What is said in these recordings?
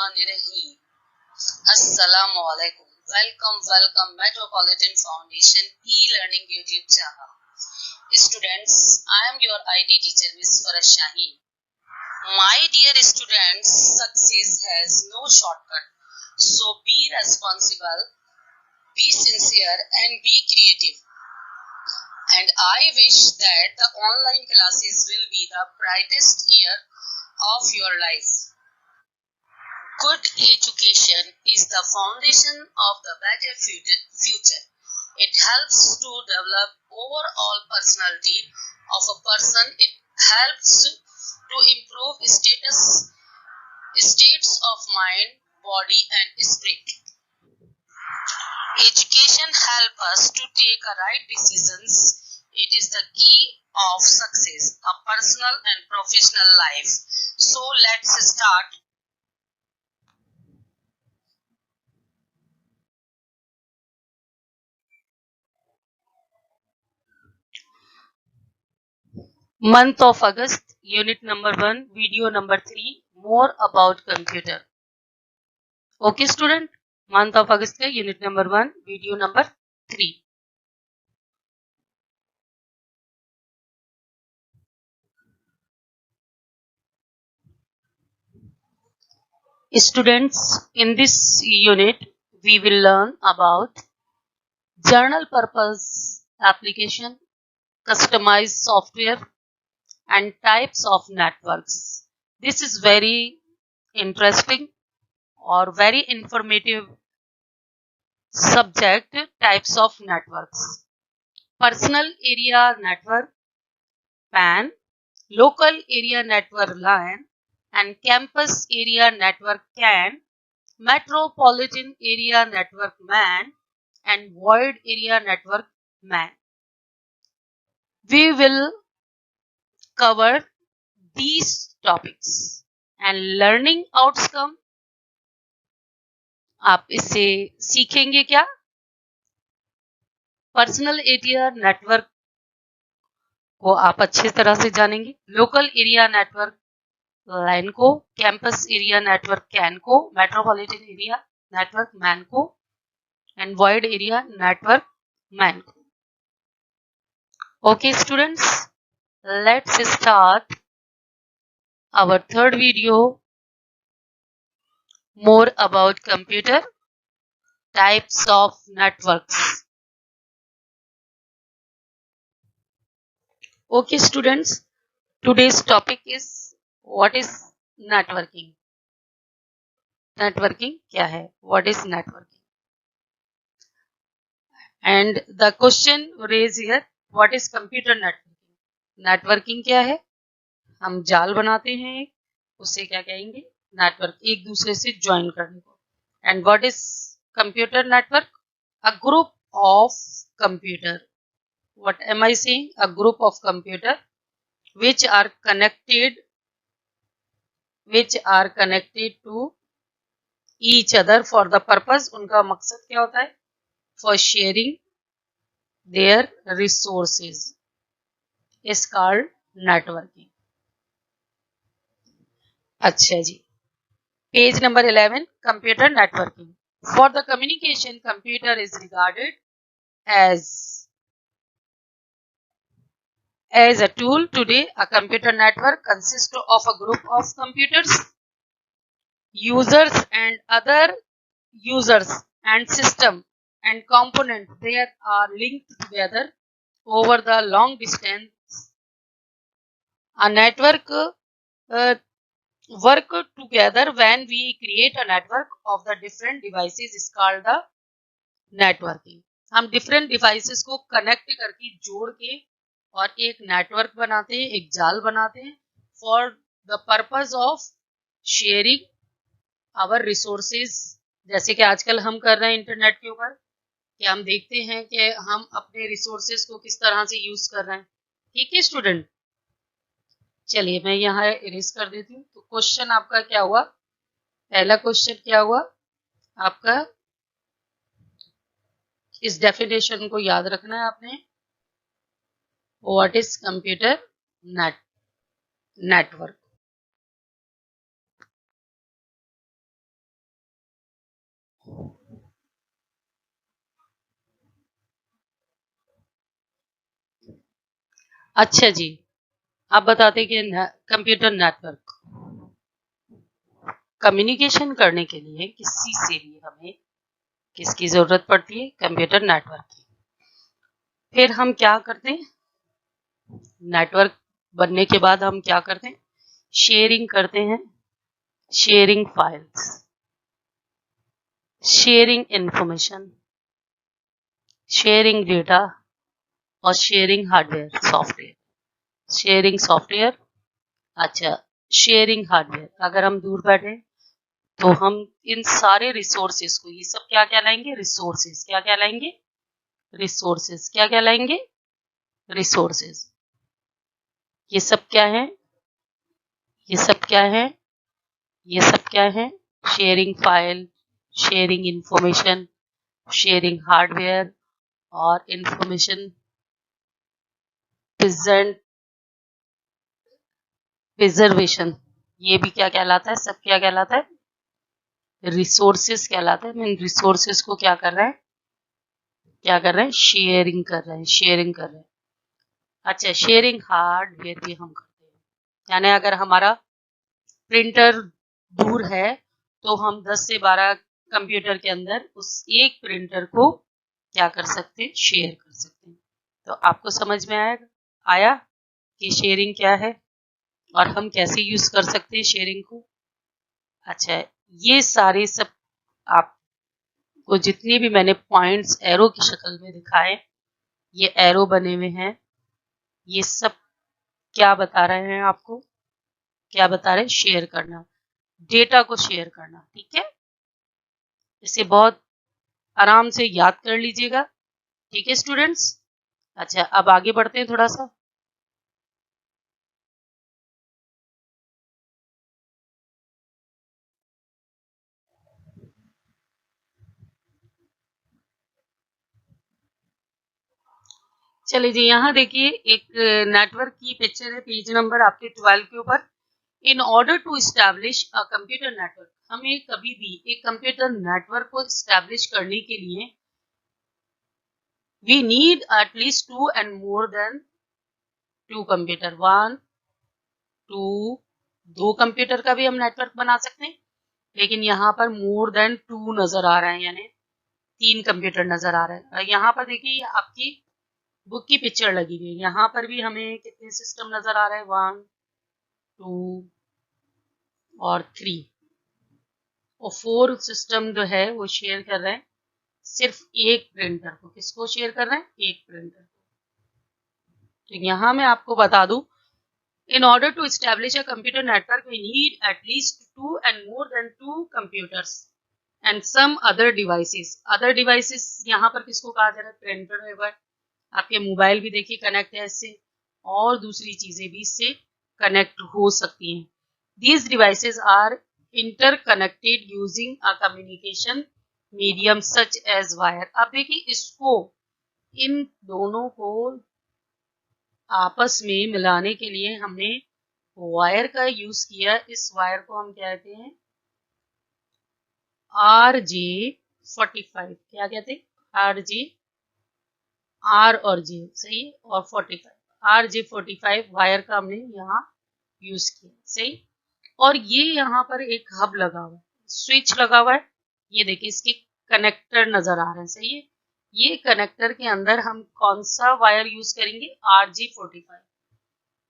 Bismillahirrahmanirrahim. Assalamualaikum. Welcome Metropolitan Foundation e-learning YouTube channel. Students, I am your IT teacher Ms. Farah Shaheen. My dear students, success has no shortcut. So be responsible, be sincere and be creative. And I wish that the online classes will be the brightest year of your life. Good education is the foundation of the better future. It helps to develop overall personality of a person. It helps to improve states of mind, body and spirit. Education helps us to take right decisions. It is the key of success, a personal and professional life. So let's start. Month of August, unit number 1, video number 3, more about computer. Okay student, month of August का unit number 1, video number 3. Students, in this unit, we will learn about general purpose application, customized software and types of networks. This is very interesting or very informative subject, types of networks. Personal area network PAN, local area network LAN and campus area network CAN, metropolitan area network MAN and void area network MAN. We will cover these topics and learning outcome. आप इससे सीखेंगे क्या? Personal area network को आप अच्छी तरह से जानेंगे, लोकल एरिया नेटवर्क LAN को, कैंपस एरिया नेटवर्क CAN को, मेट्रोपॉलिटन एरिया नेटवर्क MAN को and void area network MAN को. Okay students, let's start our third video, more about computer, types of networks. Okay students, today's topic is what is networking. Networking क्या है? What is networking? And the question raised here, what is computer networking? Networking क्या है? हम जाल बनाते हैं, उससे क्या कहेंगे? नेटवर्क, एक दूसरे से ज्वाइन करने को. And what is computer network? A group of computer. What am I saying? A group of computer which are connected to each other for the purpose. उनका मकसद क्या होता है? For sharing their resources is called networking. अच्छा जी, page number 11, computer networking. For the communication, computer is regarded as a tool. Today, a computer network consists of a group of computers, users and other users and system and components. They are linked together over the long distance. A network work together. When we create a network of the different devices is called the networking. हम different devices को connect करके जोड़ के और एक network बनाते हैं, एक जाल बनाते हैं for the purpose of sharing our resources. जैसे कि आजकल हम कर रहे हैं इंटरनेट के ऊपर, कि हम देखते हैं कि हम अपने रिसोर्सेज को किस तरह से यूज कर रहे हैं. ठीक है स्टूडेंट, चलिए मैं यहाँ इरेज कर देती हूँ. तो क्वेश्चन आपका क्या हुआ? पहला क्वेश्चन क्या हुआ आपका? इस डेफिनेशन को याद रखना है आपने. What is computer network? अच्छा जी, आप बताते कि कंप्यूटर नेटवर्क कम्युनिकेशन करने के लिए किसी से भी हमें किसकी जरूरत पड़ती है? कंप्यूटर नेटवर्क की। फिर हम क्या करते हैं? नेटवर्क बनने के बाद हम क्या करते हैं? शेयरिंग करते हैं, sharing files, sharing information, sharing data और sharing hardware software. Sharing software, अच्छा शेयरिंग हार्डवेयर। अगर हम दूर बैठे तो हम इन सारे रिसोर्सेस को, ये सब क्या कहलाएंगे? रिसोर्सेस। क्या कहलाएंगे? रिसोर्सेस। क्या कहलाएंगे? रिसोर्सेस। ये सब क्या है? ये सब क्या है? ये सब क्या है? Sharing file, sharing information, sharing hardware और इंफॉर्मेशन प्रिजर्वेशन। ये भी क्या कहलाता है? सब क्या कहलाता है? रिसोर्सेस कहलाता है। मीन रिसोर्सेस को क्या कर रहा है? क्या कर रहे हैं? शेयरिंग कर रहे हैं, शेयरिंग कर रहे हैं। अच्छा, शेयरिंग हार्डवेयर भी हम करते हैं। यानी अगर हमारा प्रिंटर दूर है तो हम 10 से 12 कंप्यूटर के अंदर उस एक प्रिंटर को क्या कर सकते हैं? शेयर कर सकते हैं। तो आपको समझ में आया कि शेयरिंग क्या है और हम कैसे यूज कर सकते हैं शेयरिंग को। अच्छा, ये सारे सब आपको जितने भी मैंने पॉइंट्स एरो की शक्ल में दिखाए, ये एरो बने हुए हैं, ये सब क्या बता रहे हैं आपको? क्या बता रहे हैं? शेयर करना, डेटा को शेयर करना। ठीक है, इसे बहुत आराम से याद कर लीजिएगा। ठीक है स्टूडेंट्स। अच्छा, अब आगे बढ़ते हैं थोड़ा सा। चलिए जी, यहाँ देखिए एक नेटवर्क की पिक्चर है, पेज नंबर आपके 12 के ऊपर। In order to establish a computer network, हमें कभी भी एक कंप्यूटर नेटवर्क को एस्टैब्लिश करने के लिए we need at least 2 and more than 2 computer. 1 2, 2 computer का भी हम नेटवर्क बना सकते हैं, लेकिन यहाँ पर मोर देन 2 नजर आ रहा है, यानी 3 कंप्यूटर नजर आ रहा है। यहाँ पर देखिए आपकी बुक की पिक्चर लगी हुई है, यहाँ पर भी हमें कितने सिस्टम नजर आ रहे हैं? 1 2 और 3 और 4 सिस्टम जो है वो शेयर कर रहे हैं सिर्फ एक प्रिंटर को। किसको शेयर कर रहे हैं? एक प्रिंटर को। तो यहाँ मैं आपको बता दूं, in order to establish a computer network we need at least 2 and more than 2 computers and some other devices। other devices यहाँ पर किसको कहा जा रहा है? प्रिंटर है, आपके मोबाइल भी देखिए कनेक्ट है इससे, और दूसरी चीजें भी इससे कनेक्ट हो सकती हैं। These devices are interconnected using a communication medium such as wire। अब देखिए इसको, इन दोनों को आपस में मिलाने के लिए हमने वायर का यूज किया। इस वायर को हम कहते हैं RJ45। क्या कहते हैं? RJ, R और J, सही, और 45, RJ45 वायर का हमने यहाँ यूज किया, सही। और ये यहाँ पर एक हब लगा हुआ है, स्विच लगा हुआ है, ये देखिए इसके कनेक्टर नजर आ रहे हैं, सही है। ये कनेक्टर के अंदर हम कौन सा वायर यूज करेंगे? RJ45।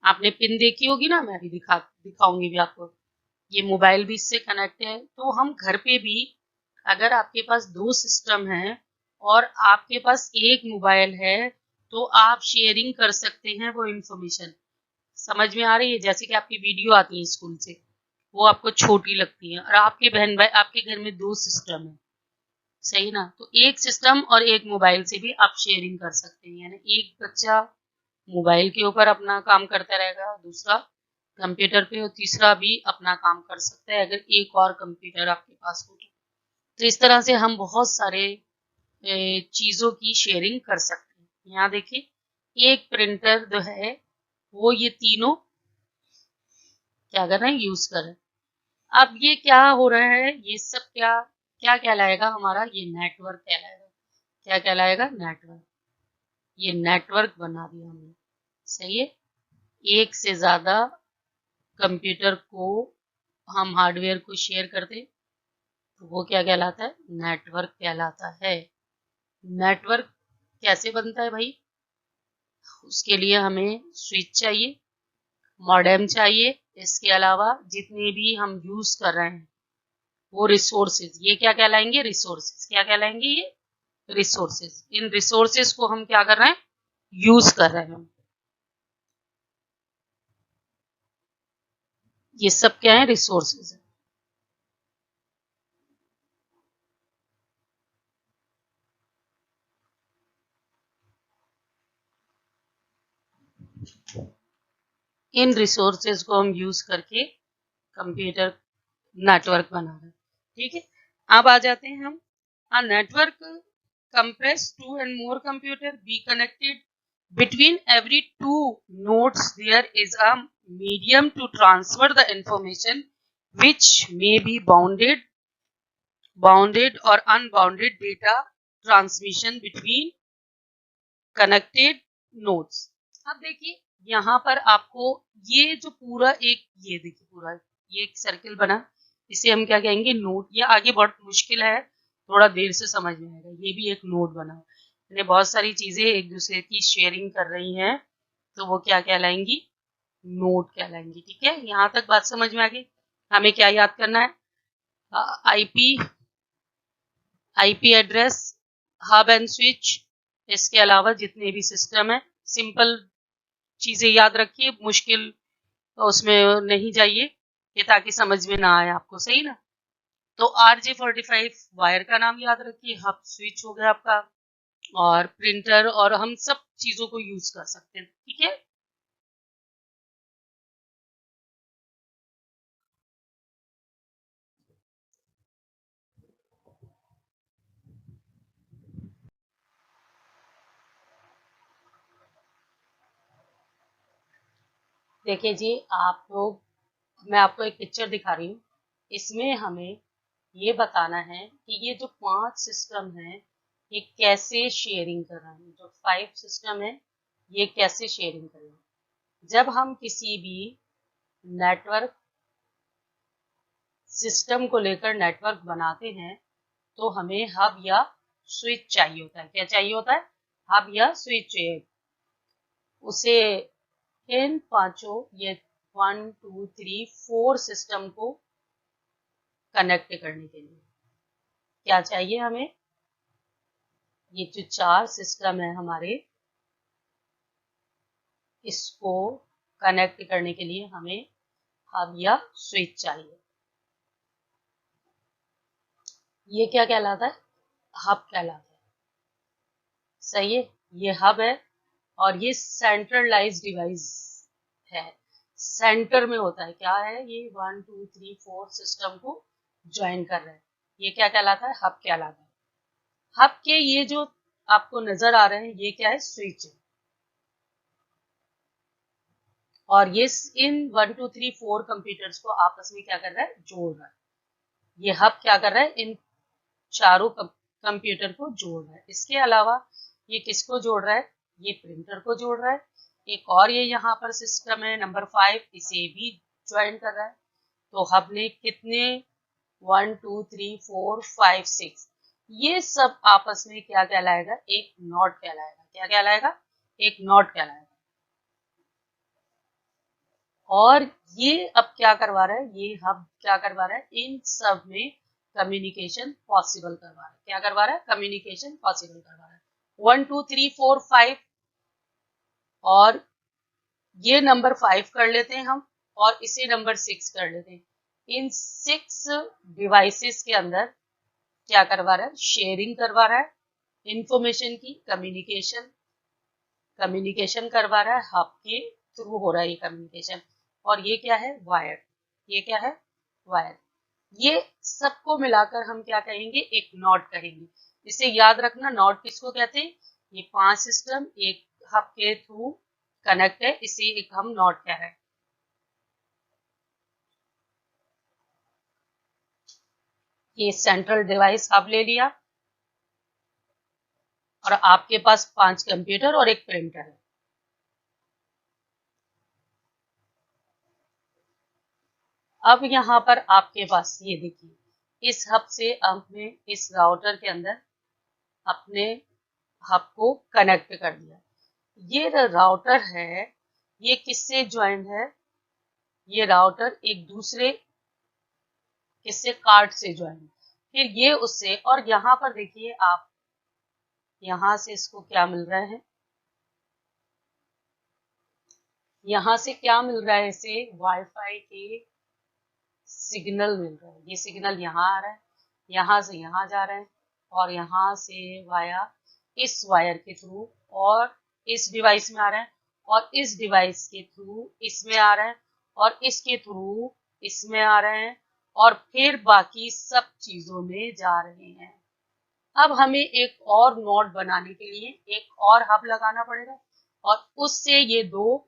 आपने पिन देखी होगी ना, मैं भी दिखाऊंगी भी आपको। ये मोबाइल भी इससे कनेक्ट है। तो हम घर पे भी, अगर आपके पास 2 सिस्टम है और आपके पास एक मोबाइल है, तो आप शेयरिंग कर सकते हैं वो इंफॉर्मेशन। समझ में आ रही है? जैसे कि आपकी वीडियो आती है स्कूल से, वो आपको छोटी लगती है, और आपके बहन भाई, आपके घर में 2 सिस्टम है, सही ना। तो एक सिस्टम और एक मोबाइल से भी आप शेयरिंग कर सकते हैं। यानी एक बच्चा मोबाइल के ऊपर अपना काम करता रहेगा, दूसरा कंप्यूटर पे, और तीसरा भी अपना काम कर सकता है अगर एक और कंप्यूटर आपके पास हो। तो इस तरह से हम बहुत सारे चीजों की शेयरिंग कर सकते हैं। यहाँ देखिए एक प्रिंटर जो है वो ये तीनों क्या कर रहे हैं? यूज कर रहे हैं। अब ये क्या हो रहा है? ये सब क्या क्या कहलाएगा हमारा? ये नेटवर्क कहलाएगा। क्या कहलाएगा? नेटवर्क। ये नेटवर्क बना दिया हमने। सही है। एक से ज्यादा कंप्यूटर को हम हार्डवेयर को शेयर करते तो वो क्या कहलाता है? नेटवर्क कहलाता है। नेटवर्क कैसे बनता है भाई? उसके लिए हमें स्विच चाहिए, मॉडेम चाहिए, इसके अलावा जितने भी हम यूज कर रहे हैं वो रिसोर्सेज, ये क्या कहलाएंगे? रिसोर्सेज। क्या कहलाएंगे? ये रिसोर्सेज। इन रिसोर्सेज को हम क्या कर रहे हैं? यूज कर रहे हैं। ये सब क्या है? रिसोर्सेज है। इन रिसोर्सेज को हम यूज करके कंप्यूटर नेटवर्क बना रहे हैं। ठीक है, अब आ जाते हैं हम। A network compress two and more computer be connected between every two nodes. There is a medium to transfer the information which may be bounded or unbounded data transmission between connected nodes. अब देखिए यहाँ पर आपको ये जो पूरा एक, ये देखिए पूरा ये एक सर्किल बना, इसे हम क्या कहेंगे? नोड। ये आगे बहुत मुश्किल है, थोड़ा देर से समझ में आएगा। ये भी एक नोड बना, यानी बहुत सारी चीजें एक दूसरे की शेयरिंग कर रही हैं, तो वो क्या कहलाएंगी? नोड कहलाएंगी। ठीक है, यहाँ तक बात समझ में आ गई। हमें क्या याद करना है? IP address, hub and switch, इसके अलावा जितने भी सिस्टम है। सिंपल चीजें याद रखिए, मुश्किल उसमें नहीं जाइए कि ताकि समझ में ना आए आपको। सही ना? तो RJ45 वायर का नाम याद रखिए, हब स्विच हो गया आपका, और प्रिंटर, और हम सब चीजों को यूज कर सकते हैं। ठीक है, देखिए जी आप लोग, मैं आपको एक पिक्चर दिखा रही हूँ। इसमें हमें ये बताना है कि ये जो 5 सिस्टम है ये कैसे शेयरिंग कर रहे हैं। जो 5 सिस्टम है ये कैसे शेयरिंग कर रहे हैं। जब हम किसी भी नेटवर्क सिस्टम को लेकर नेटवर्क बनाते हैं तो हमें हब या स्विच चाहिए होता है। क्या चाहिए होता है? हब या स्विच चाहिए। उसे इन पांचों, ये 1 2 3 4 सिस्टम को कनेक्ट करने के लिए क्या चाहिए हमें? ये जो 4 सिस्टम है हमारे, इसको कनेक्ट करने के लिए हमें हब या स्विच चाहिए। ये क्या कहलाता है? हब कहलाता है। सही है, ये हब है और ये सेंट्रलाइज डिवाइस है। सेंटर में होता है। क्या है ये? 1 2 3 4 सिस्टम को ज्वाइन कर रहा है। ये क्या कहलाता है? हब कहलाता है। हब के ये जो आपको नजर आ रहे हैं ये क्या है? स्विच है। और ये इन 1 2 3 4 कंप्यूटर्स को आपस में क्या कर रहा है? जोड़ रहा है। ये हब क्या कर रहा है? इन चारों कंप्यूटर को जोड़ रहा है। इसके अलावा ये किसको जोड़ रहा है? ये प्रिंटर को जोड़ रहा है। एक और ये यहाँ पर सिस्टम है नंबर 5, इसे भी ज्वाइन कर रहा है। तो हब ने कितने? 1 2 3 4 5 6, ये सब आपस में क्या कहलाएगा? एक नॉट कहलाएगा। क्या कहलाएगा? एक नॉट कहलाएगा। और ये अब क्या करवा रहा है? ये हब क्या करवा रहा है? इन सब में कम्युनिकेशन पॉसिबल करवा रहा है। क्या करवा रहा है? कम्युनिकेशन पॉसिबल करवा रहा है। 1 2 3 4 5, और ये नंबर 5 कर लेते हैं हम, और इसे नंबर 6 कर लेते हैं। इन 6 डिवाइसेस के अंदर क्या करवा रहा है? शेयरिंग करवा रहा है इंफॉर्मेशन की। कम्युनिकेशन करवा रहा है, हब के थ्रू हो रहा है ये कम्युनिकेशन। और ये क्या है? वायर। ये क्या है? वायर। ये सबको मिलाकर हम क्या कहेंगे? एक नॉट कहेंगे। इसे याद रखना, नॉट किसको कहते हैं? ये 5 सिस्टम एक हब के थ्रू कनेक्ट है, इसे एक हम नॉट कह रहे हैं। ये सेंट्रल डिवाइस हब ले लिया, और आपके पास 5 कंप्यूटर और एक प्रिंटर है। अब यहाँ पर आपके पास ये देखिए, इस हब से हमने इस राउटर के अंदर अपने हब को कनेक्ट कर दिया। ये राउटर है, ये किससे ज्वाइंट है? ये राउटर एक दूसरे किससे, कार्ड से ज्वाइंट। फिर ये उससे, और यहाँ पर देखिए आप, यहाँ से इसको क्या मिल रहा है, यहाँ से क्या मिल रहा है, इसे वाईफाई के सिग्नल मिल रहा है। ये सिग्नल यहाँ आ रहा है, यहाँ से यहाँ जा रहा है, और यहाँ से वाया इस वायर के थ्रू और इस डिवाइस में आ रहा है, और इस डिवाइस के थ्रू इसमें आ रहा है, और इसके थ्रू इसमें आ रहे हैं, और फिर बाकी सब चीजों में जा रहे हैं। अब हमें एक और नोड बनाने के लिए एक और हब लगाना पड़ेगा, और उससे ये दो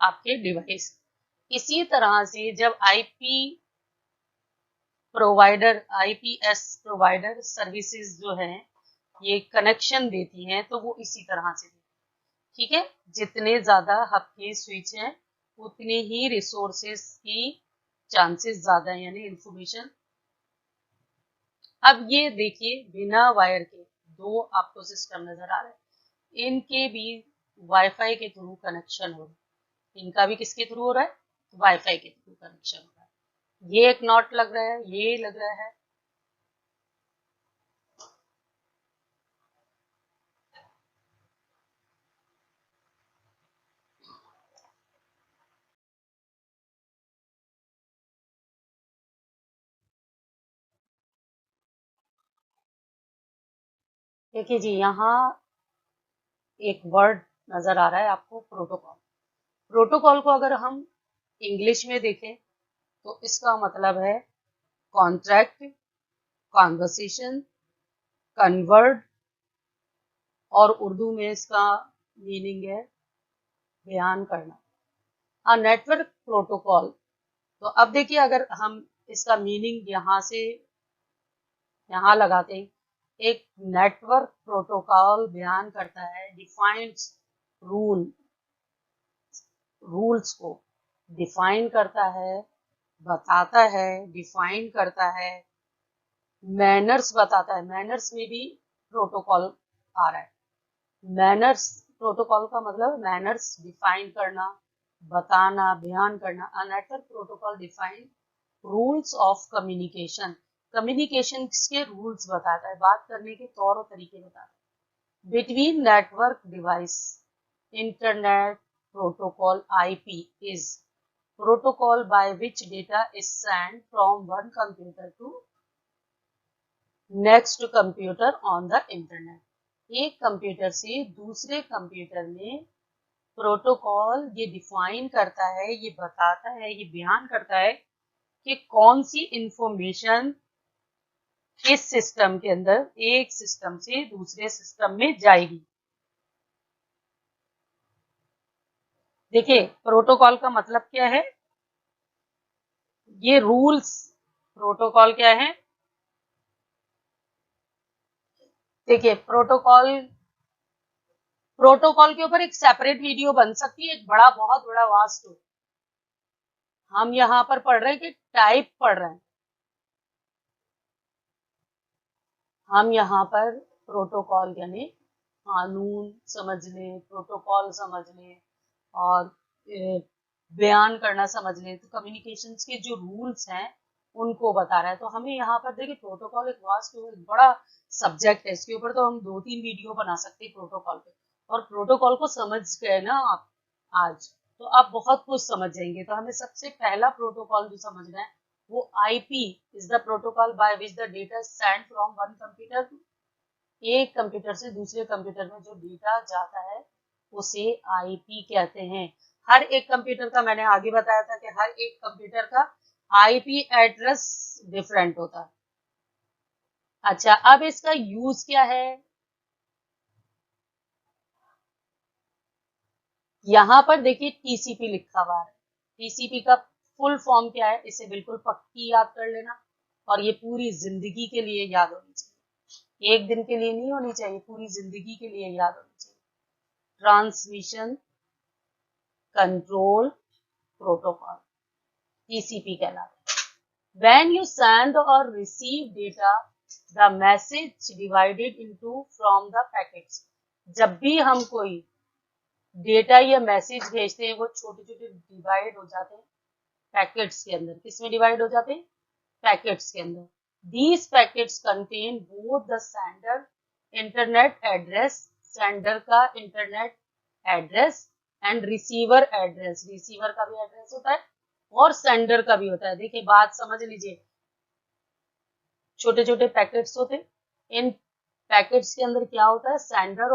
आपके डिवाइस। इसी तरह से जब आईपीएस प्रोवाइडर सर्विसेज जो है ये कनेक्शन देती हैं, तो वो इसी तरह से देती है। ठीक है, जितने ज्यादा हब के स्विच हैं उतने ही रिसोर्सेस की चांसेस ज्यादा है, यानी इंफॉर्मेशन। अब ये देखिए, बिना वायर के दो आपको सिस्टम नजर आ रहे हैं, इनके भी वाईफाई के थ्रू कनेक्शन हो रहा है। इनका भी किसके थ्रू हो रहा है? वाईफाई के थ्रू कनेक्शन हो रहा है। ये एक नॉट लग रहा है, ये लग रहा है। देखिए जी, यहाँ एक वर्ड नजर आ रहा है आपको, प्रोटोकॉल। प्रोटोकॉल को अगर हम इंग्लिश में देखें तो इसका मतलब है कॉन्ट्रैक्ट, कॉन्वर्सेशन, कन्वर्ट, और उर्दू में इसका मीनिंग है बयान करना। A network protocol. तो अब देखिए, अगर हम इसका मीनिंग यहाँ से यहाँ लगाते हैं, एक नेटवर्क प्रोटोकॉल बयान करता है डिफाइंड रूल्स को डिफाइन करता है, बताता है, डिफाइन करता है, मैनर्स बताता है। मैनर्स में भी प्रोटोकॉल आ रहा है। मैनर्स, प्रोटोकॉल का मतलब मैनर्स डिफाइन करना, बताना, बयान करना। A network protocol define rules of communication. Communication के रूल्स बताता है, बात करने के तौर और तरीके बताता है। Between network device, internet protocol IP is protocol by which data is sent from one computer to next computer on the internet। एक कंप्यूटर से दूसरे कंप्यूटर में प्रोटोकॉल ये डिफाइन करता है, ये बताता है, ये बयान करता है कि कौन सी इंफॉर्मेशन इस सिस्टम के अंदर एक सिस्टम से दूसरे सिस्टम में जाएगी। देखिए, प्रोटोकॉल का मतलब क्या है, ये रूल्स। प्रोटोकॉल क्या है? देखिए, प्रोटोकॉल के ऊपर एक सेपरेट वीडियो बन सकती है, एक बड़ा, बहुत बड़ा वास्ट हो। हम यहाँ पर पढ़ रहे हैं कि टाइप पढ़ रहे हैं, हम यहाँ पर प्रोटोकॉल यानी कानून समझने, प्रोटोकॉल समझने और बयान करना समझने, तो कम्युनिकेशंस के जो रूल्स हैं उनको बता रहा है। तो हमें यहाँ पर देखिए, प्रोटोकॉल एक वास्ट बड़ा सब्जेक्ट है, इसके ऊपर तो हम 2-3 वीडियो बना सकते हैं प्रोटोकॉल पे। और प्रोटोकॉल को समझ गए ना आप आज, तो आप बहुत कुछ समझ जाएंगे। तो हमें सबसे पहला प्रोटोकॉल जो समझना है वो IP is the protocol by which the data send from one computer to, एक कंप्यूटर से दूसरे कंप्यूटर में जो डेटा जाता है उसे IP कहते हैं। हर एक कंप्यूटर का, मैंने आगे बताया था कि हर एक कंप्यूटर का IP एड्रेस डिफरेंट होता है। अच्छा, अब इसका यूज क्या है? यहाँ पर देखिए TCP लिखा हुआ है। TCP का फुल फॉर्म क्या है, इसे बिल्कुल पक्की याद कर लेना, और ये पूरी जिंदगी के लिए याद होनी चाहिए। एक दिन के लिए नहीं होनी चाहिए, पूरी जिंदगी के लिए याद होनी चाहिए। Transmission control protocol. TCP कहलाता है। When you send or receive data, the message divided into from the packets. जब भी हम कोई डेटा या मैसेज भेजते हैं वो छोटे छोटे डिवाइड हो जाते हैं पैकेट्स के अंदर। किसमें डिवाइड हो जाते हैं? पैकेट्स के अंदर। These packets contain both the sender internet address, sender का internet address and receiver address, receiver का भी एड्रेस होता है और सेंडर का भी होता है। देखिए बात समझ लीजिए, छोटे छोटे पैकेट्स होते हैं, इन पैकेट्स के अंदर क्या होता है? सेंडर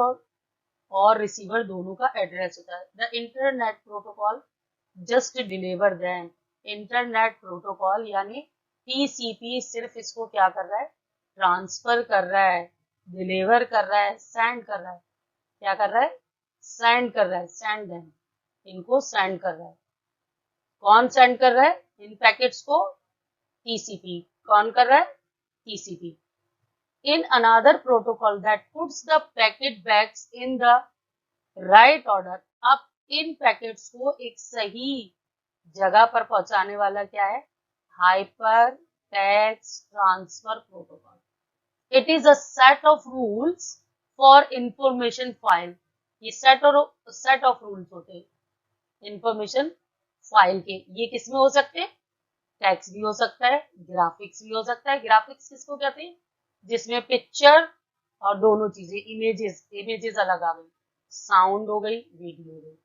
और रिसीवर दोनों का एड्रेस होता है। The internet protocol just deliver them. Internet protocol यानी टीसीपी सिर्फ इसको क्या कर रहा है? ट्रांसफर कर रहा है, डिलीवर कर रहा है, सेंड कर रहा है। क्या कर रहा है? सेंड कर रहा है, सेंड देम, इनको सेंड कर रहा है। कौन सेंड कर रहा है इन पैकेट्स को? टीसीपी। कौन कर रहा है? TCP. In another protocol that puts the packet bags in the right order. अब इन पैकेट्स को एक सही जगह पर पहुंचाने वाला क्या है? Hyper text transfer protocol. It is a set of rules for information file. ये सेट ऑफ रूल्स होते हैं इंफॉर्मेशन फाइल के। ये किसमें हो सकते हैं? टेक्स्ट भी हो सकता है, ग्राफिक्स भी हो सकता है। ग्राफिक्स किसको कहते हैं? जिसमें पिक्चर और दोनों चीजें, इमेजेस अलग आ गई, साउंड हो गई, वीडियो हो गई,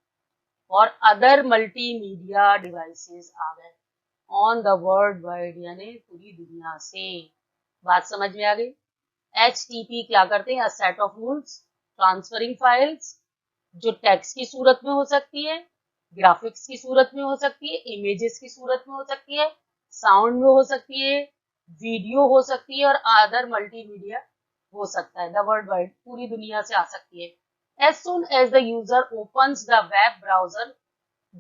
और अदर मल्टीमीडिया डिवाइसेस आ गए ऑन द वर्ल्ड वाइड, यानी पूरी दुनिया से। बात समझ में आ गई? HTTP क्या करते हैं? A set of rules transferring files, जो टेक्स्ट की सूरत में हो सकती है, ग्राफिक्स की सूरत में हो सकती है, इमेजेस की सूरत में हो सकती है, साउंड में हो सकती है, वीडियो हो सकती है, और अदर मल्टीमीडिया हो सकता है। द वर्ल्ड वाइड, पूरी दुनिया से आ सकती है। As soon as the user opens the web browser,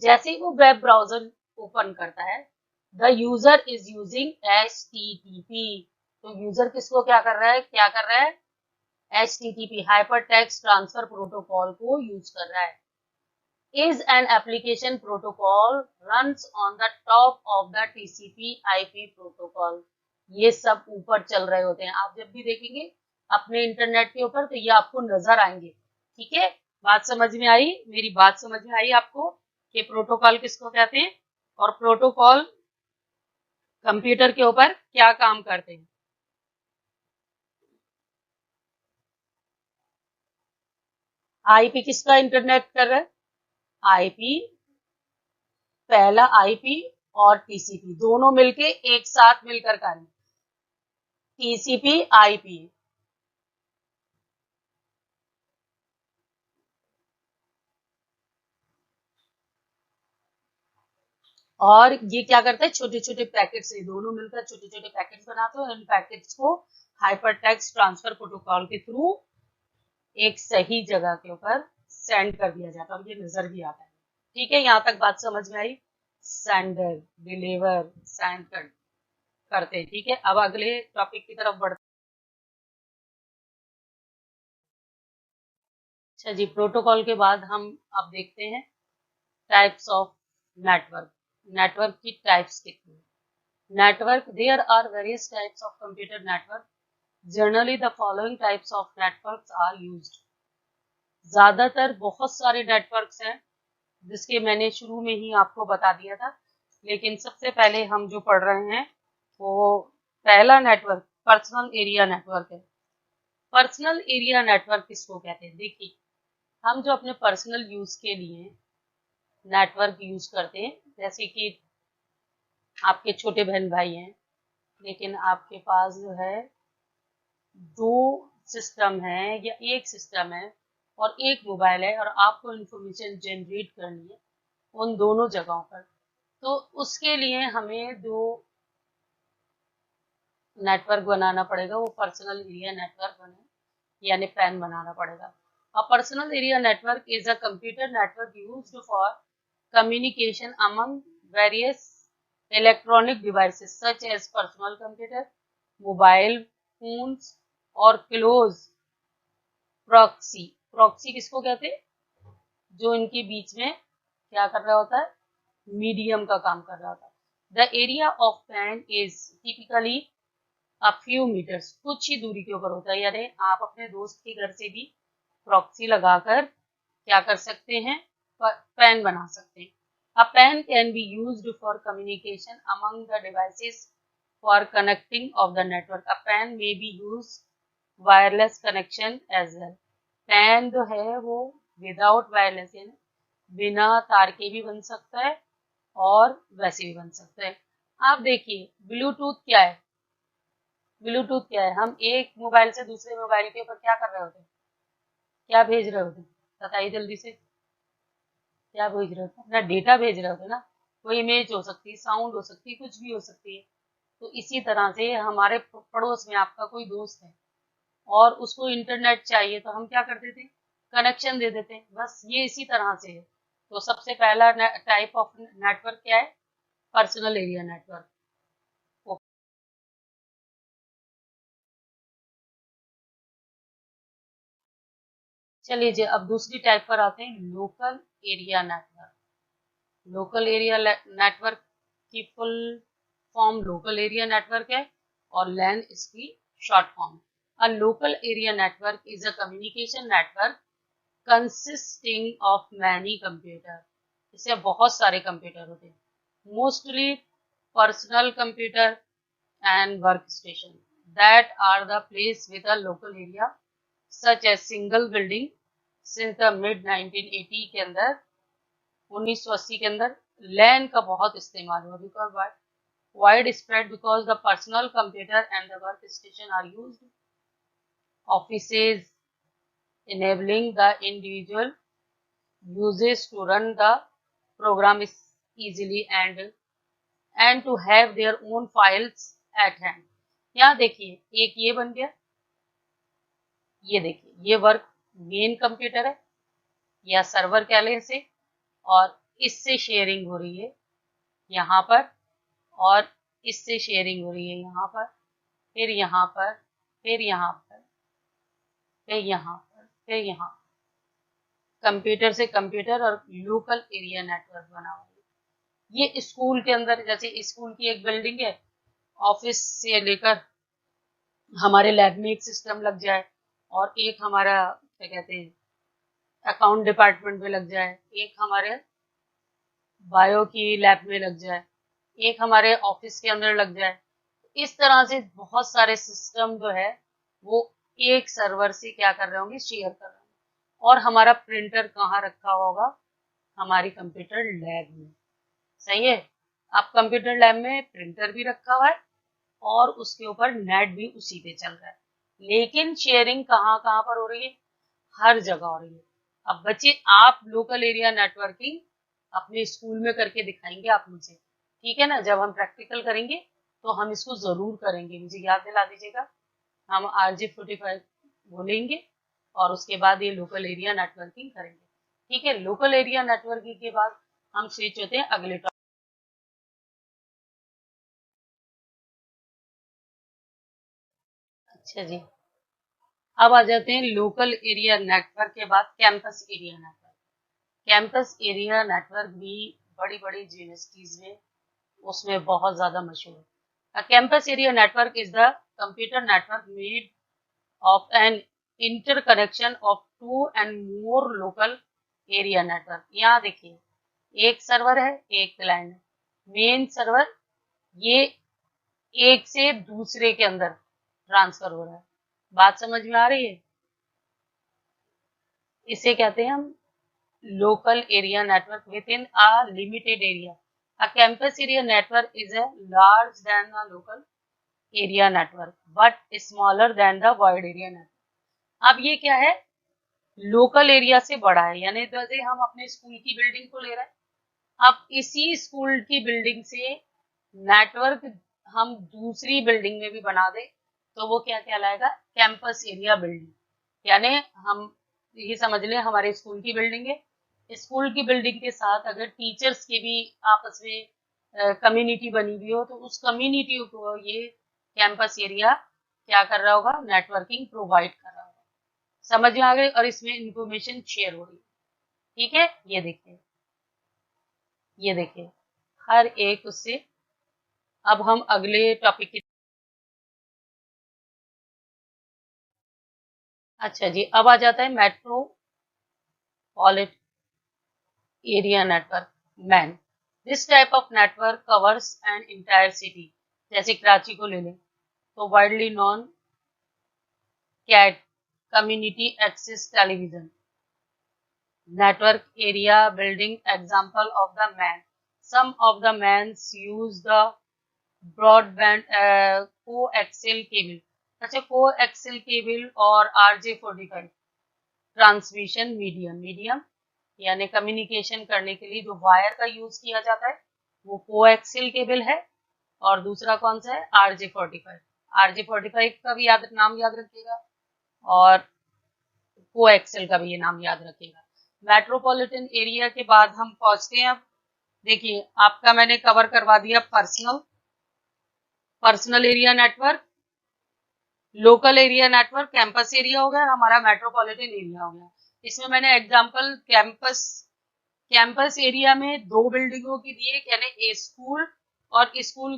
जैसे ही वो वेब ब्राउजर ओपन करता है, the user is using HTTP। तो यूजर किसको क्या कर रहा है? क्या कर रहा है? HTTP hyper text transfer protocol को यूज कर रहा है। Is an application protocol runs on the top of the TCP/IP protocol. ये सब ऊपर चल रहे होते हैं। आप जब भी देखेंगे अपने इंटरनेट के ऊपर तो ये आपको नजर आएंगे। ठीक है, बात समझ में आई? मेरी बात समझ में आई आपको कि प्रोटोकॉल किसको कहते हैं और प्रोटोकॉल कंप्यूटर के ऊपर क्या काम करते हैं? आईपी किसका इंटरनेट कर रहा है? आईपी, पहला आईपी और टीसीपी दोनों मिलके एक साथ मिलकर कार्य, टीसीपी आईपी। और ये क्या करता है? छोटे छोटे पैकेट्स, ये दोनों मिलकर छोटे छोटे पैकेट्स बनाते हैं। इन पैकेट्स को हाइपर टेक्स्ट ट्रांसफर प्रोटोकॉल के थ्रू एक सही जगह के ऊपर सेंड कर दिया जाता है और ये नजर भी आता है। ठीक है, यहाँ तक बात समझ में आई? सेंडर, डिलीवर, सेंड करते हैं। ठीक है, अब अगले टॉपिक की तरफ बढ़ते। अच्छा जी, प्रोटोकॉल के बाद हम अब देखते हैं टाइप्स ऑफ नेटवर्क। नेटवर्क की टाइप्स कितनी? Network, there are various types of computer network. Generally the following types of networks are used. ज्यादातर बहुत सारे नेटवर्क्स हैं जिसके मैंने शुरू में ही आपको बता दिया था, लेकिन सबसे पहले हम जो पढ़ रहे हैं वो पहला नेटवर्क पर्सनल एरिया नेटवर्क है। पर्सनल एरिया नेटवर्क किसको कहते हैं? देखिए, हम जो अपने पर्सनल यूज के लिए नेटवर्क यूज करते हैं, जैसे कि आपके छोटे बहन भाई हैं, लेकिन आपके पास जो है दो सिस्टम है या एक सिस्टम है और एक मोबाइल है और आपको इंफॉर्मेशन जनरेट करनी है उन दोनों जगहों पर, तो उसके लिए हमें दो नेटवर्क बनाना पड़ेगा। वो पर्सनल एरिया नेटवर्क बने यानी पैन बनाना पड़ेगा। A personal area network is a computer network used for communication among various electronic devices such as personal computer, mobile phones और close proxy। proxy किसको कहते हैं? जो इनके बीच में क्या कर रहा होता है? मीडियम का काम कर रहा होता है। The area of PAN is typically a few meters, कुछ ही दूरी के ऊपर होता है, यानी आप अपने दोस्त के घर से भी प्रॉक्सी लगाकर क्या कर सकते हैं, PAN बना सकते हैं। A PAN can be used for communication among the devices for connecting of the network. A PAN may be used wireless connection as well. PAN जो है वो विदाउट वायरलेस यानी बिना तार के भी बन सकता है और वैसे भी बन सकता है। आप देखिए ब्लूटूथ क्या है, ब्लूटूथ क्या है, हम एक मोबाइल से दूसरे मोबाइल के ऊपर क्या कर रहे होते हैं, क्या भेज रहे होते हैं, बताइए जल्दी से, क्या भेज रहे होते हैं, अपना डेटा भेज रहे होते हैं ना, कोई इमेज हो सकती है, साउंड हो सकती है, कुछ भी हो सकती है। तो इसी तरह से हमारे पड़ोस में आपका कोई दोस्त है और उसको इंटरनेट चाहिए तो हम क्या करते थे, कनेक्शन दे देते हैं, बस ये इसी तरह से है। तो सबसे पहला टाइप ऑफ नेटवर्क क्या है, पर्सनल एरिया नेटवर्क। चलिए जी अब दूसरी टाइप पर आते हैं, local area network. Local area network की full form local area network है और LAN इसकी short form. A local area network is a communication network consisting of many computer, इससे बहुत सारे कंप्यूटर होते हैं, mostly personal computer and workstation that are the place with a local area such as single building। since the mid 1980 के अंदर 1980 के अंदर LAN का बहुत इस्तेमाल हुआ, because widespread because the personal computer and the workstation are used offices enabling the individual uses to run the program is easily and to have their own files at hand। यहाँ देखिए एक ये बन गया, ये देखिए ये work main computer है या सर्वर कह लें इसे, और इससे शेयरिंग हो रही है यहाँ पर, और इससे शेयरिंग हो रही है यहाँ पर, फिर यहाँ पर, फिर यहाँ पर, फिर यहाँ पर, फिर यहाँ, कंप्यूटर से कंप्यूटर और लोकल एरिया नेटवर्क बना हुआ है। ये स्कूल के अंदर, जैसे स्कूल की एक बिल्डिंग है, ऑफिस से लेकर हमारे लैब में एक सिस्टम लग जाए और एक हमारा क्या कहते हैं अकाउंट डिपार्टमेंट में लग जाए, एक हमारे बायो की लैब में लग जाए, एक हमारे ऑफिस के अंदर लग जाए, इस तरह से बहुत सारे सिस्टम जो है वो एक सर्वर से क्या कर रहे होंगे, शेयर कर रहे होंगे। और हमारा प्रिंटर कहाँ रखा होगा, हमारी कंप्यूटर लैब में, सही है। अब कंप्यूटर लैब में प्रिंटर भी रखा हुआ है और उसके ऊपर नेट भी उसी पे चल रहा है, लेकिन शेयरिंग कहाँ कहाँ पर हो रही है, हर जगह हो रही है। अब बच्चे आप लोकल एरिया नेटवर्किंग अपने स्कूल में करके दिखाएंगे आप मुझे, ठीक है ना, जब हम प्रैक्टिकल करेंगे तो हम इसको जरूर करेंगे, मुझे याद दिला दीजिएगा। हम RJ45 बोलेंगे और उसके बाद ये लोकल एरिया नेटवर्किंग करेंगे, ठीक है। लोकल एरिया नेटवर्किंग के बाद हम स्विच होते हैं अगले टॉपिक। अच्छा जी अब आ जाते हैं लोकल एरिया नेटवर्क के बाद campus area network. Campus area network भी बड़ी बड़ी यूनिवर्सिटीज में उसमें बहुत ज्यादा मशहूर है। Campus area network is the computer network made of an interconnection of 2 and more local area network. यहाँ देखिए एक सर्वर है एक क्लाइंट है, मेन सर्वर ये एक से दूसरे के अंदर ट्रांसफर हो रहा है, बात समझ में आ रही है। इसे कहते हैं हम local area network with in a limited area. A campus area network is a large than a local area network but smaller than the wide area network। अब ये क्या है, लोकल एरिया से बड़ा है, यानी जैसे हम अपने स्कूल की बिल्डिंग को ले रहे हैं, अब इसी स्कूल की बिल्डिंग से नेटवर्क हम दूसरी बिल्डिंग में भी बना दे तो वो क्या कहलाएगा, कैंपस एरिया बिल्डिंग। यानी हम ये समझ लें हमारे स्कूल की बिल्डिंग है, स्कूल की बिल्डिंग के साथ अगर टीचर्स के भी आपस में कम्युनिटी बनी हुई हो तो उस कम्युनिटी को ये कैंपस एरिया क्या कर रहा होगा, नेटवर्किंग प्रोवाइड कर रहा होगा। समझ में आ गई, और इसमें इंफॉर्मेशन शेयर हो रही है, ठीक है। ये देखिए हर एक उससे अब हम अगले टॉपिक की, अच्छा जी, अब आ जाता है metropolitan area network, MAN. This type of network covers an entire city, जैसे कराची को ले लें तो widely known CAT, community access television network area building example of the man. Some of the mans use the broadband coaxial cable. अच्छा, coaxial cable और RJ45 transmission medium यानी communication करने के लिए जो वायर का यूज किया जाता है वो कोएक्सियल केबल है। और दूसरा कौन सा है? RJ45। RJ45 का भी नाम याद रखिएगा और कोएक्सियल का भी ये नाम याद रखिएगा। मेट्रोपॉलिटन एरिया के बाद हम पहुंचते हैं, अब देखिए आपका मैंने कवर करवा दिया personal area network, local area network, campus area हो गया, हमारा मेट्रोपॉलिटन एरिया हो गया। इसमें मैंने एग्जांपल कैंपस एरिया में 2 बिल्डिंगों की दी है, यानी ए स्कूल और स्कूल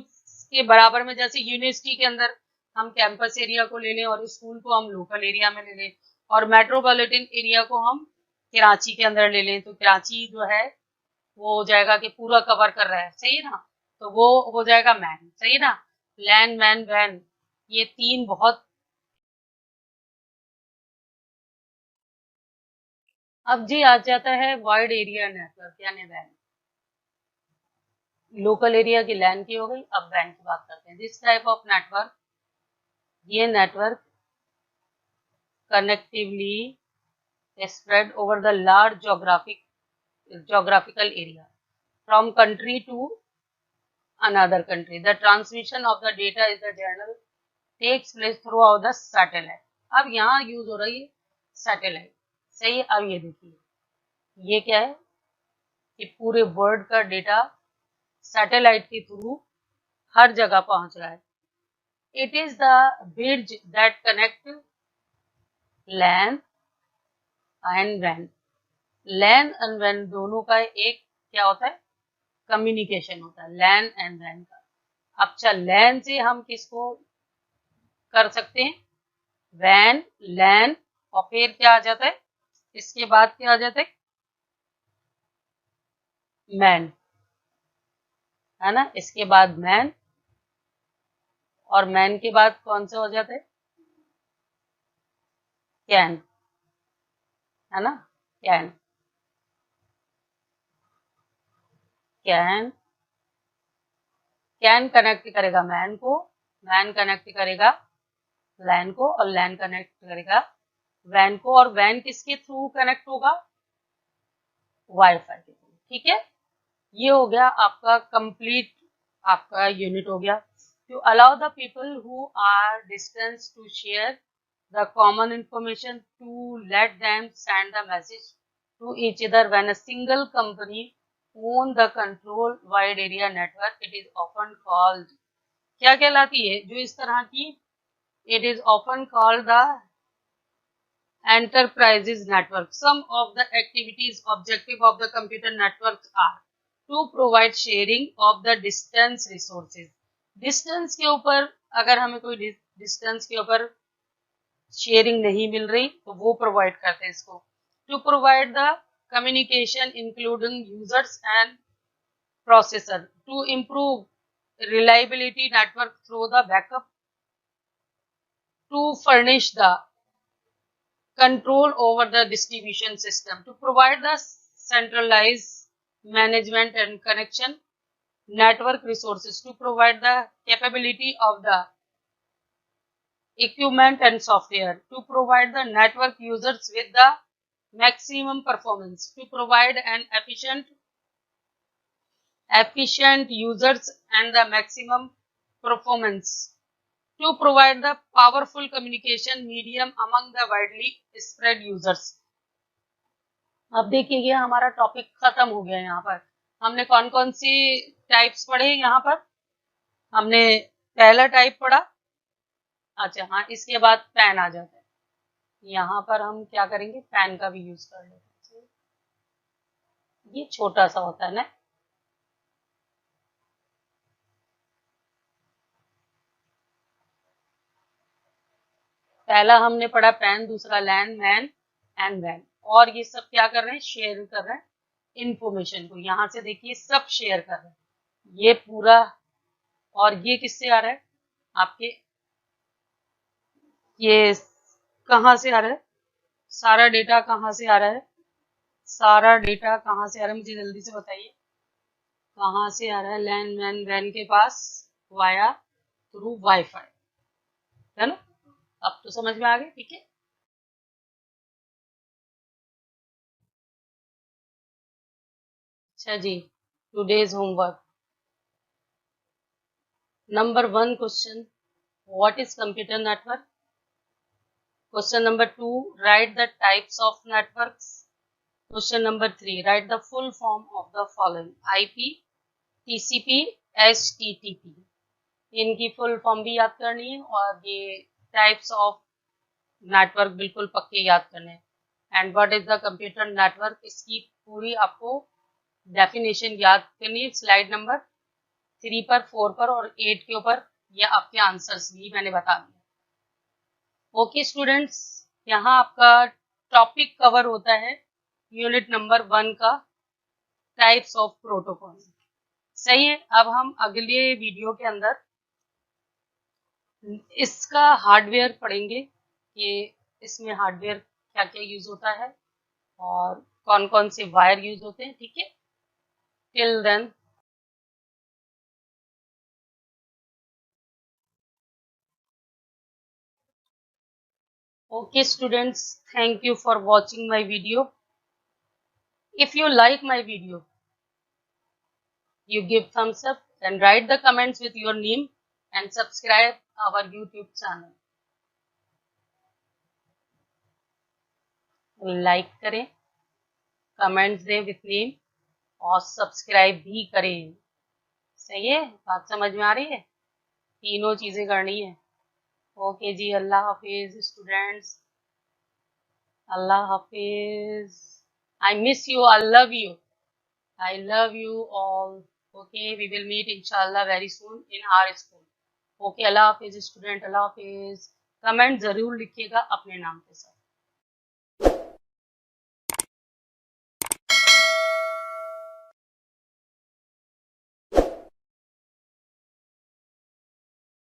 के बराबर में, जैसे यूनिवर्सिटी के अंदर हम कैंपस एरिया को ले लें और स्कूल को हम लोकल एरिया में ले लें, और मेट्रोपॉलिटन एरिया को हम कराची के अंदर ले लें, तो कराची जो है वो हो जाएगा कि पूरा कवर कर रहा है, सही है ना, तो वो हो जाएगा मैन, सही है ना। लैंड, मैन, वैन, ये 3 बहुत। अब जी आ जाता है वाइड एरिया नेटवर्क, यानी वैन। लोकल एरिया की लैन की हो गई, अब वैन की बात करते हैं। दिस टाइप ऑफ नेटवर्क, ये network connectively spread over the large geographical area from country to another country. The transmission of the data is the general takes place throughout the satellite. अब यहाँ use हो रही है satellite, सही है। अब ये देखिए, ये क्या है कि पूरे वर्ल्ड का डेटा सैटेलाइट के थ्रू हर जगह पहुंच रहा है। It is the bridge that connect land and when. LAN and when दोनों का एक क्या होता है? कम्युनिकेशन होता है, लैन एंड वैन का। अच्छा, लैन से हम किसको कर सकते हैं? वैन, लैन, और फिर क्या आ जाता है? इसके बाद क्या आ जाता है? मैन, है ना। इसके बाद मैन, और मैन के बाद कौन सा हो जाता है? कैन, है ना। कैन, कैन, कैन कनेक्ट करेगा मैन को, मैन कनेक्ट करेगा लैन को, और लैन कनेक्ट करेगा वैन को, और वैन किसके थ्रू कनेक्ट होगा? वाईफाई के थ्रू, ठीक है। ये हो गया आपका कंप्लीट, आपका यूनिट हो गया। To allow the people who are distance to share the common information, to let them send the message to each other when a single company own the control wide area network, it is often called, क्या कहलाती है जो इस तरह की? It is often called the enterprises network. Some of the activities objective of the computer networks are to provide sharing of the distance resources. Distance के ऊपर अगर हमें कोई distance के ऊपर शेयरिंग नहीं मिल रही तो वो प्रोवाइड करते हैं इसको। To provide the communication including users and processor. To improve reliability network through the backup. To furnish the control over the distribution system, to provide the centralized management and connection network resources, to provide the capability of the equipment and software, to provide the network users with the maximum performance, to provide an efficient users and the maximum performance, to provide the powerful communication medium among the widely spread users. अब देखिए ये हमारा topic खत्म हो गया। यहाँ पर हमने कौन कौन सी टाइप्स पढ़े? यहाँ पर हमने पहला टाइप पढ़ा। अच्छा हाँ, इसके बाद पैन आ जाता है। यहाँ पर हम क्या करेंगे? पैन का भी यूज कर लेते हैं। ये छोटा सा होता है ना, पहला हमने पढ़ा पैन, दूसरा लैन, मैन एंड वैन, और ये सब क्या कर रहे हैं, शेयर कर रहे हैं इंफॉर्मेशन को। यहां से देखिए सब शेयर कर रहे हैं, ये पूरा, और ये किससे आ रहा है आपके, ये कहाँ से आ रहा है, सारा डेटा कहाँ से आ रहा है, सारा डेटा कहाँ से आ रहा है, मुझे जल्दी से बताइए कहाँ से आ रहा है, लैन मैन वैन के पास वाया थ्रू वाईफाई, है ना। अब तो समझ में आ गया, ठीक है। अच्छा जी, today's homework, number 1 question, what is computer network. Question number 2, write the types of networks. Question number 3, write the full form of the following, IP, TCP, HTTP. इनकी फुल फॉर्म भी याद करनी है, और ये टाइप्स ऑफ नेटवर्क बिल्कुल पक्के याद करने हैं। And what is the computer network, इसकी पूरी आपको डेफिनेशन याद करनी है। स्लाइड नंबर 3 पर, 4 पर और 8 के ऊपर ये आपके आंसर्स भी मैंने बता दिए। ओके स्टूडेंट्स, यहाँ आपका टॉपिक कवर होता है यूनिट नंबर 1 का, टाइप्स ऑफ प्रोटोकॉल। सही है, अब हम अगले वीडियो के अंदर इसका हार्डवेयर पढ़ेंगे कि इसमें हार्डवेयर क्या क्या यूज होता है और कौन कौन से वायर यूज होते हैं, ठीक है। Till then, okay students, thank you for watching my video. If you like my video, you give thumbs up and write the comments with your name and subscribe our YouTube channel. Like करें, comments दें with name और subscribe भी करें। सही है, बात समझ में आ रही है, तीनों चीजें करनी है। ओके जी, अल्लाह हाफिज स्टूडेंट्स, अल्लाह हाफिज। I miss you, I love you, I love you all. Okay, we will meet inshallah very soon in our school. Okay, Allah Hafiz student, Allah Hafiz. Comment जरूर लिखिएगा अपने नाम के साथ।